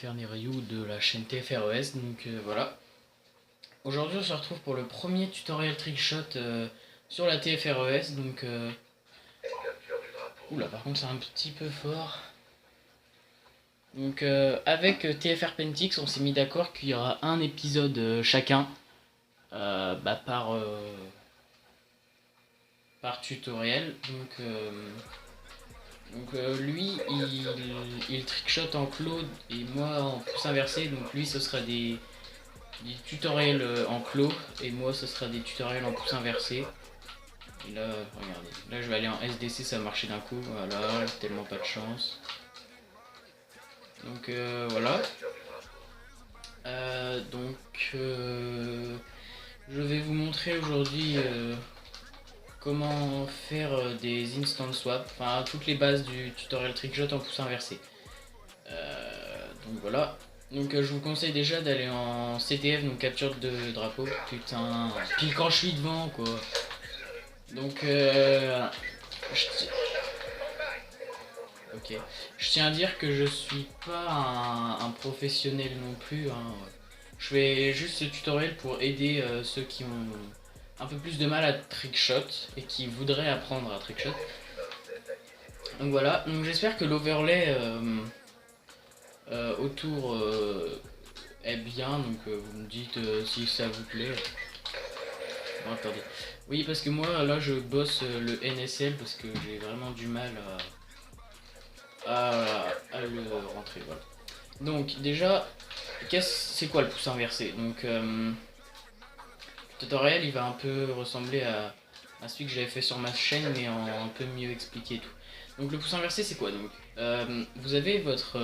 TFR Ryu de la chaîne TFRES, donc voilà. Aujourd'hui on se retrouve pour le premier tutoriel trickshot sur la TFRES, donc oula, par contre c'est un petit peu fort. Donc avec TFR Pentix on s'est mis d'accord qu'il y aura un épisode chacun par tutoriel. Donc lui il trickshot en clos et moi en pouce inversé, donc lui ce sera des tutoriels en clos et moi ce sera des tutoriels en pouce inversé. Et là regardez, là je vais aller en SDC, ça va marcher d'un coup, voilà, tellement pas de chance. Donc voilà. Je vais vous montrer aujourd'hui comment faire des instant swap, enfin toutes les bases du tutoriel trickshot en pouce inversé. Donc voilà. Donc je vous conseille déjà d'aller en CTF, donc capture de drapeau. Putain, pile quand je suis devant quoi. Donc ok. Je tiens à dire que je suis pas un professionnel non plus, hein. Je fais juste ce tutoriel pour aider ceux qui ont un peu plus de mal à trickshot et qui voudraient apprendre à trickshot. Donc voilà, donc j'espère que l'overlay autour est bien, donc vous me dites si ça vous plaît. Bon, attendez. Oui, parce que moi là je bosse le NSL parce que j'ai vraiment du mal à le rentrer. Voilà. Donc déjà, c'est quoi le pouce inversé? Donc le tutoriel il va un peu ressembler à celui que j'avais fait sur ma chaîne mais en un peu mieux expliqué tout. Donc le pouce inversé c'est quoi? Donc vous avez votre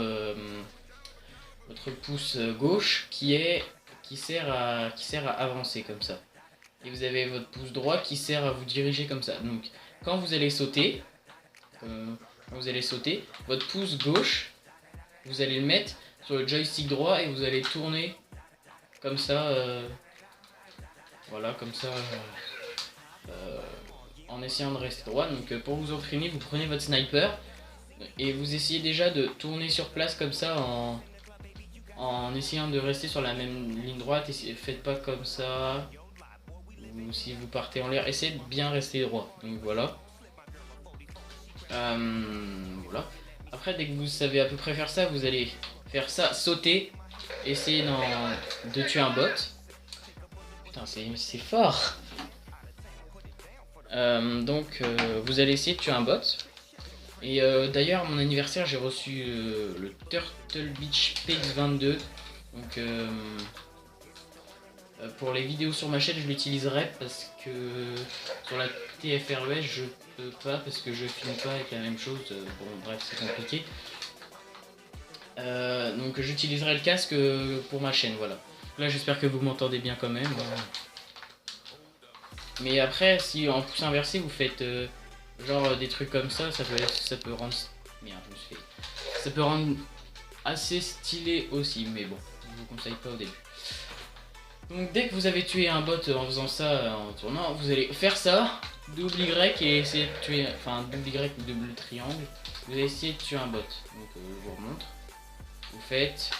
pouce gauche qui sert à avancer comme ça. Et vous avez votre pouce droit qui sert à vous diriger comme ça. Donc quand vous allez sauter, votre pouce gauche, vous allez le mettre sur le joystick droit et vous allez tourner comme ça, voilà, comme ça, en essayant de rester droit. Donc pour vous entraîner, vous prenez votre sniper et vous essayez déjà de tourner sur place comme ça en essayant de rester sur la même ligne droite. Faites pas comme ça. Ou si vous partez en l'air, essayez de bien rester droit. Donc voilà. Voilà. Après, dès que vous savez à peu près faire ça, vous allez faire ça, sauter, essayer de tuer un bot. Putain, c'est fort. Vous allez essayer de tuer un bot. Et d'ailleurs, à mon anniversaire, j'ai reçu le Turtle Beach PX22. Donc pour les vidéos sur ma chaîne, je l'utiliserai parce que sur la TFRES, je peux pas parce que je filme pas avec la même chose. Bon, bref, c'est compliqué. Donc j'utiliserai le casque pour ma chaîne, voilà. Là, j'espère que vous m'entendez bien quand même. Mais après, si en pouce inversé, vous faites genre des trucs comme ça, ça peut rendre... Merde, je me suis fait... Ça peut rendre assez stylé aussi, mais bon, je vous conseille pas au début. Donc dès que vous avez tué un bot en faisant ça, en tournant, vous allez faire ça, double Y et essayer de tuer, enfin double Y ou double triangle, vous allez essayer de tuer un bot. Donc je vous remontre. Vous faites...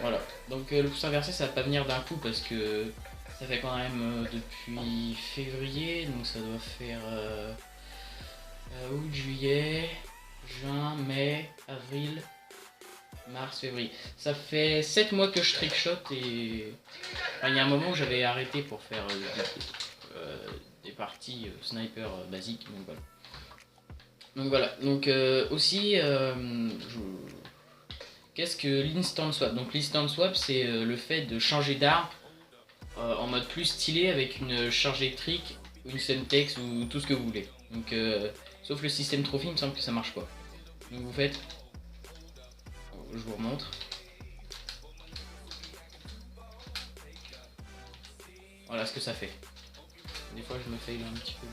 Voilà. Donc le pouce inversé ça va pas venir d'un coup parce que ça fait quand même depuis février, donc ça doit faire août, juillet, juin, mai, avril, mars, février. Ça fait 7 mois que je trickshot et il y a un moment où j'avais arrêté pour faire des parties sniper basiques. Donc voilà. Donc aussi, qu'est-ce que l'instant swap? Donc l'instant swap c'est le fait de changer d'arme en mode plus stylé avec une charge électrique, une Semtex ou tout ce que vous voulez. Donc sauf le système trophy, il me semble que ça marche pas. Donc vous faites... Je vous remontre. Voilà ce que ça fait. Des fois je me fail un petit peu.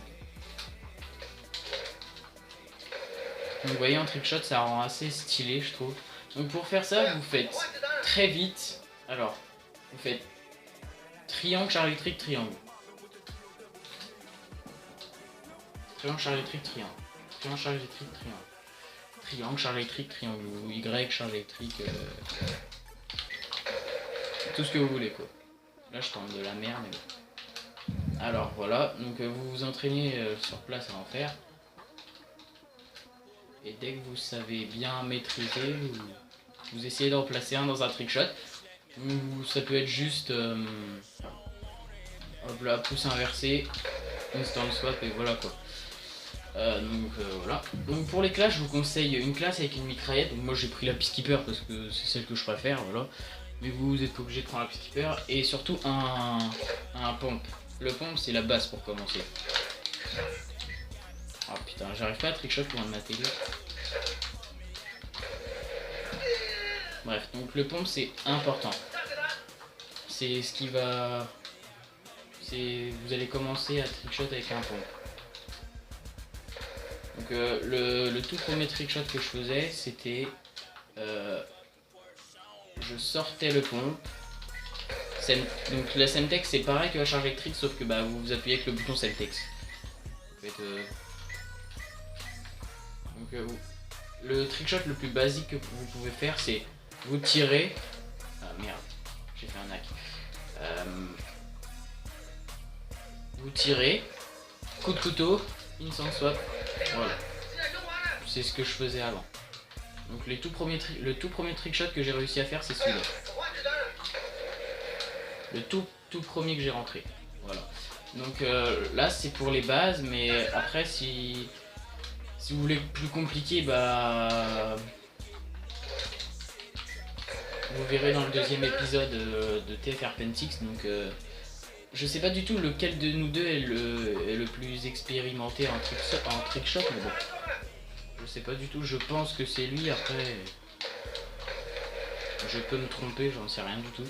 Donc vous voyez en trickshot ça rend assez stylé je trouve. Donc pour faire ça vous faites très vite. Alors vous faites triangle, charge électrique, triangle. Triangle, charge électrique, triangle. Triangle, charge électrique, triangle. triangle, charge électrique, triangle, ou Y, charge électrique, tout ce que vous voulez quoi. Là je tente de la merde mais bon. Alors voilà, donc vous vous entraînez sur place à en faire. Et dès que vous savez bien maîtriser, vous essayez d'en placer un dans un trickshot. Ou ça peut être juste hop là, pouce inversé, instant swap et voilà quoi. Voilà. Donc pour les classes, je vous conseille une classe avec une mitraillette. Donc moi j'ai pris la Peacekeeper parce que c'est celle que je préfère, voilà. Mais vous êtes pas obligé de prendre la Peacekeeper. Et surtout un pompe. Le pompe c'est la base pour commencer. Ah putain, j'arrive pas à trickshot loin de ma télé. Bref, donc le pompe c'est important. C'est ce qui va... Vous allez commencer à trickshot avec un pompe. Donc le tout premier trickshot que je faisais, c'était... je sortais le pompe. Donc la Semtex c'est pareil que la charge électrique, sauf que bah, vous appuyez avec le bouton Semtex. Le trickshot le plus basique que vous pouvez faire, c'est vous tirez... Ah merde, j'ai fait un hack. Vous tirez, coup de couteau, instant swap, voilà. C'est ce que je faisais avant. Donc le tout premier trickshot que j'ai réussi à faire, c'est celui-là. Le tout premier que j'ai rentré. Voilà. Donc là c'est pour les bases, mais après si vous voulez plus compliqué, bah vous verrez dans le deuxième épisode de TFR Pentix. Donc je sais pas du tout lequel de nous deux est le plus expérimenté en trickshot, mais bon. Je sais pas du tout, je pense que c'est lui, après je peux me tromper, j'en sais rien du tout.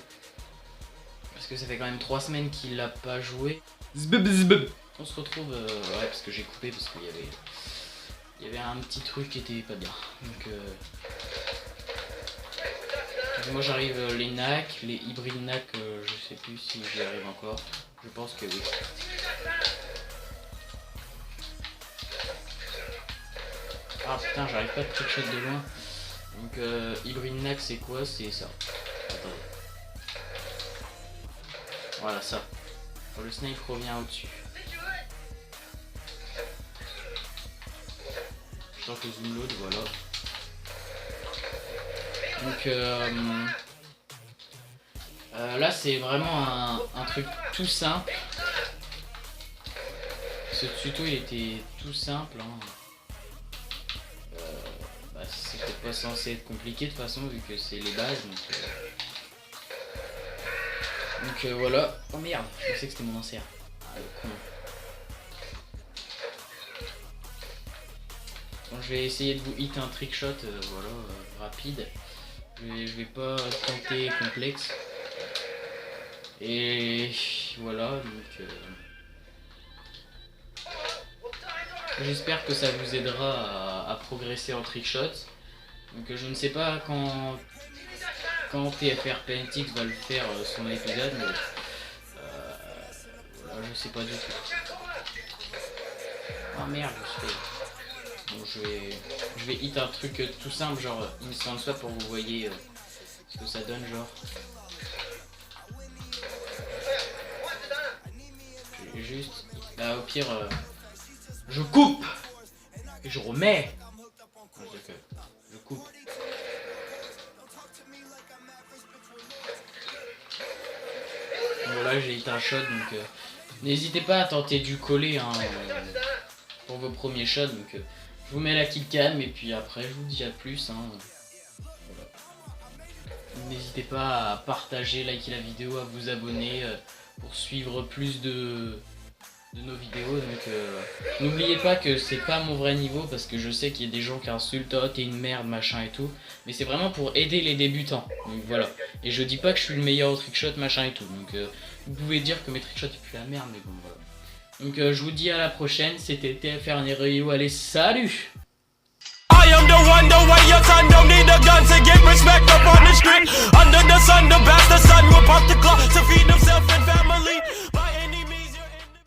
Parce que ça fait quand même 3 semaines qu'il l'a pas joué. On se retrouve, ouais parce que j'ai coupé parce qu'il y avait un petit truc qui était pas bien. Donc moi j'arrive les NAC, les hybrides NAC, je sais plus si j'y arrive encore. Je pense que oui. Ah putain, j'arrive pas à trickshot de loin. Donc hybride NAC c'est quoi? C'est ça. Attendez. Voilà ça. Quand le snipe revient au-dessus. Je tente le zoom load, voilà. Donc là c'est vraiment un truc tout simple. Ce tuto il était tout simple, hein. Bah, c'était pas censé être compliqué de toute façon vu que c'est les bases. Donc voilà. Oh merde, je pensais que c'était mon insert. Ah le con. Bon, je vais essayer de vous hit un trickshot, voilà, rapide. Je vais pas tenter complexe. Et voilà, donc j'espère que ça vous aidera à progresser en trickshot. Donc je ne sais pas quand TFR Pentix va le faire son épisode, mais voilà, je sais pas du tout. Ah merde, je fais... Bon, je vais hit un truc tout simple, genre instant swap pour que vous voyez ce que ça donne, genre. Juste, là au pire, je coupe et je remets. Je coupe. Voilà, j'ai hit un shot, donc n'hésitez pas à tenter du coller hein, pour vos premiers shots. Donc je vous mets la killcam et puis après je vous dis à plus. Hein. Voilà. N'hésitez pas à partager, liker la vidéo, à vous abonner pour suivre plus de nos vidéos. Donc n'oubliez pas que c'est pas mon vrai niveau parce que je sais qu'il y a des gens qui insultent, oh t'es une merde machin et tout, mais c'est vraiment pour aider les débutants. Donc voilà, et je dis pas que je suis le meilleur au trickshot machin et tout, donc vous pouvez dire que mes trickshots c'est plus la merde, mais bon voilà. Donc je vous dis à la prochaine, c'était TFR Nerio, allez salut. I am the one, the way your son don't need a gun to get respect up on the street. Under the sun, the bastard son will pop